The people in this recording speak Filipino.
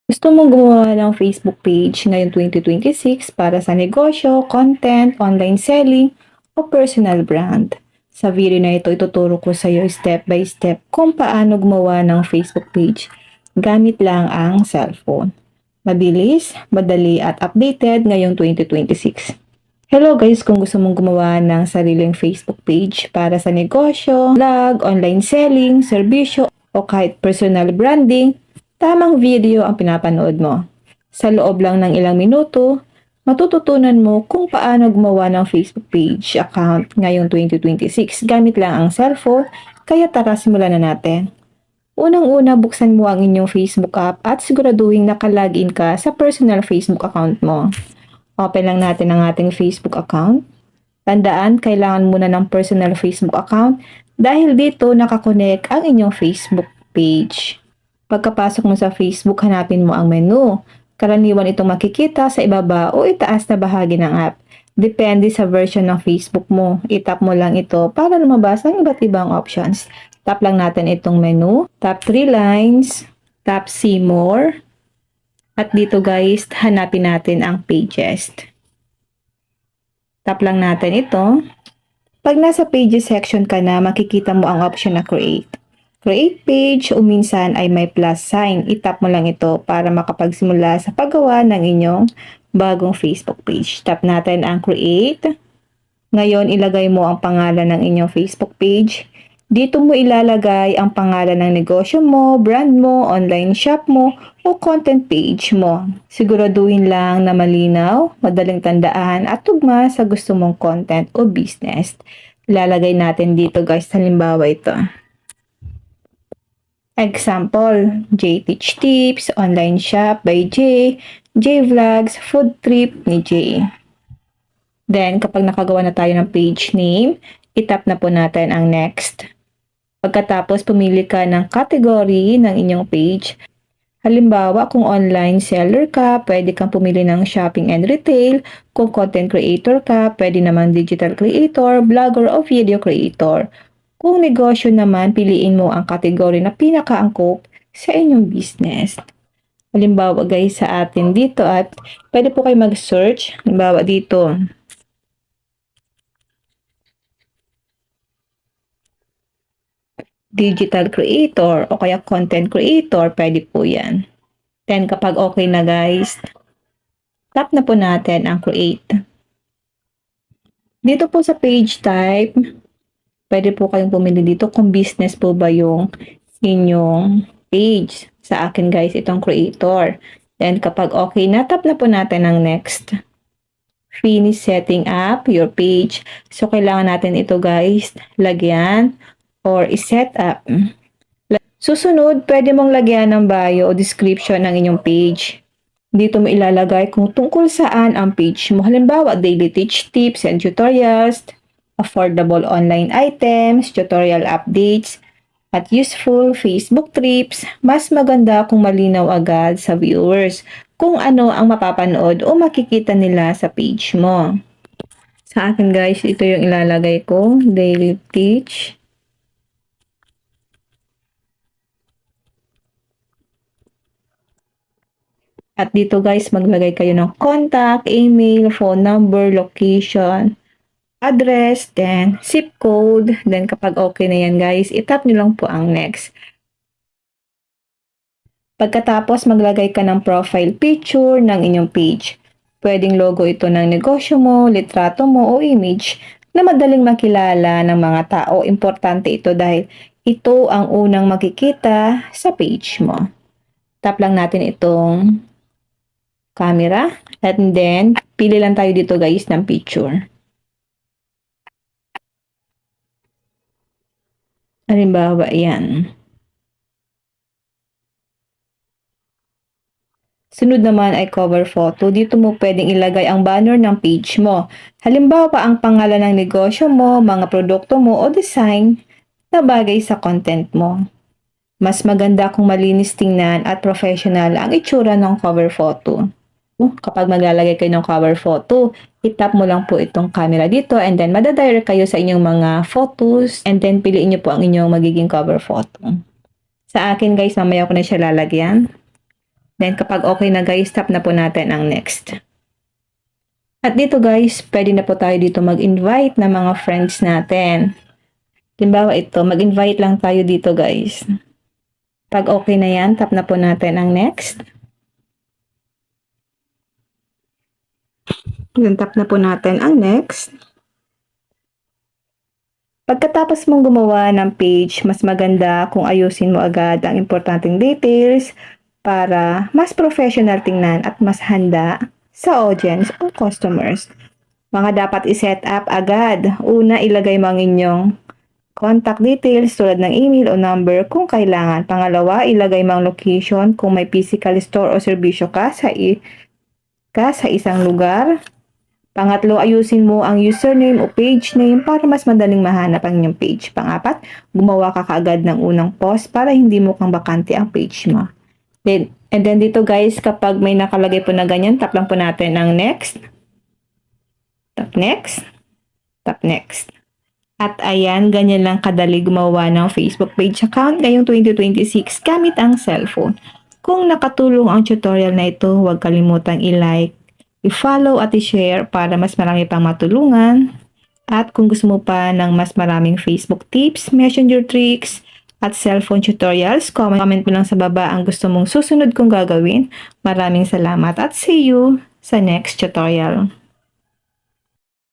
Gusto mong gumawa ng Facebook page ngayong 2026 para sa negosyo, content, online selling, o personal brand. Sa video na ito, ituturo ko sa iyo step by step kung paano gumawa ng Facebook page gamit lang ang cellphone. Mabilis, madali at updated ngayong 2026. Hello guys, kung gusto mong gumawa ng sariling Facebook page para sa negosyo, vlog, online selling, serbisyo, o kahit personal branding, tamang video ang pinapanood mo. Sa loob lang ng ilang minuto, matututunan mo kung paano gumawa ng Facebook page account ngayong 2026 gamit lang ang cellphone, kaya tara simulan na natin. Unang-una, buksan mo ang inyong Facebook app at siguraduhin nakalagin ka sa personal Facebook account mo. Open lang natin ang ating Facebook account. Tandaan, kailangan muna ng personal Facebook account dahil dito nakakonect ang inyong Facebook page. Pagkapasok mo sa Facebook, hanapin mo ang menu. Karaniwan itong makikita sa ibaba o itaas na bahagi ng app. Depende sa version ng Facebook mo. I-tap mo lang ito para lumabas ang iba't ibang options. Tap lang natin itong menu. Tap 3 lines. Tap See More. At dito guys, hanapin natin ang pages. Tap lang natin ito. Pag nasa pages section ka na, makikita mo ang option na create. Create page o minsan ay may plus sign. I-tap mo lang ito para makapagsimula sa paggawa ng inyong bagong Facebook page. Tap natin ang create. Ngayon, ilagay mo ang pangalan ng inyong Facebook page. Dito mo ilalagay ang pangalan ng negosyo mo, brand mo, online shop mo, o content page mo. Siguraduhin lang na malinaw, madaling tandaan at tugma sa gusto mong content o business. Ilalagay natin dito guys, halimbawa ito. Example, J Teach Tips, Online Shop by J, J Vlogs, Food Trip ni J. Then, kapag nakagawa na tayo ng page name, itap na po natin ang next. Pagkatapos, pumili ka ng category ng inyong page. Halimbawa, kung online seller ka, pwede kang pumili ng shopping and retail. Kung content creator ka, pwede naman digital creator, vlogger o video creator. Kung negosyo naman, piliin mo ang category na pinakaangkop sa inyong business. Halimbawa guys, sa atin dito at pwede po kayo mag-search. Halimbawa dito. Digital creator o kaya content creator, pwede po yan. Then kapag okay na guys, tap na po natin ang create. Dito po sa page type, pwede po kayong pumili dito kung business po ba yung inyong page. Sa akin guys, itong creator. Then kapag okay na, tap na po natin ang next. Finish setting up your page. So kailangan natin ito guys, lagyan or i-set up. Susunod, pwede mong lagyan ng bio o description ng inyong page. Dito mo ilalagay kung tungkol saan ang page mo. Halimbawa, daily teach tips and tutorials, affordable online items, tutorial updates, at useful Facebook tips. Mas maganda kung malinaw agad sa viewers kung ano ang mapapanood o makikita nila sa page mo. Sa akin guys, ito yung ilalagay ko, daily teach. At dito guys, maglagay kayo ng contact, email, phone number, location, address, then zip code. Then kapag okay na yan guys, itap nyo lang po ang next. Pagkatapos, maglagay ka ng profile picture ng inyong page. Pwedeng logo ito ng negosyo mo, litrato mo o image na madaling makilala ng mga tao. Importante ito dahil ito ang unang makikita sa page mo. Tap lang natin itong camera. And then, pili lang tayo dito guys ng picture. Halimbawa, yan. Sunod naman ay cover photo. Dito mo pwedeng ilagay ang banner ng page mo. Halimbawa, ang pangalan ng negosyo mo, mga produkto mo o design na bagay sa content mo. Mas maganda kung malinis tingnan at professional ang itsura ng cover photo. Kapag maglalagay kayo ng cover photo, itap mo lang po itong camera dito and then madadirect kayo sa inyong mga photos and then piliin nyo po ang inyong magiging cover photo. Sa akin guys, mamaya ko na siya lalagyan. Then kapag okay na guys, tap na po natin ang next. At dito guys, pwede na po tayo dito mag-invite ng mga friends natin. Halimbawa ito, mag-invite lang tayo dito guys. Pag okay na yan, tap na po natin ang next. Then tap na po natin ang next. Pagkatapos mong gumawa ng page, mas maganda kung ayusin mo agad ang importanteng details para mas professional tingnan at mas handa sa audience o customers. Mga dapat i-set up agad. Una, ilagay mo ang inyong contact details tulad ng email o number kung kailangan. Pangalawa, ilagay mo ang location kung may physical store o serbisyo ka sa isang lugar. Pangatlo, ayusin mo ang username o page name para mas madaling mahanap ang inyong page. Pangapat, gumawa ka kaagad ng unang post para hindi mo kang bakante ang page mo. And then dito guys, kapag may nakalagay po na ganyan, tap lang po natin ang next. Tap next. Tap next. At ayan, ganyan lang kadali gumawa ng Facebook page account ngayong 2026 gamit ang cellphone. Kung nakatulong ang tutorial na ito, huwag kalimutang i-like, i-follow at i-share para mas marami pang matulungan. At kung gusto mo pa ng mas maraming Facebook tips, messenger tricks, at cellphone tutorials, comment mo lang sa baba ang gusto mong susunod kong gagawin. Maraming salamat at see you sa next tutorial.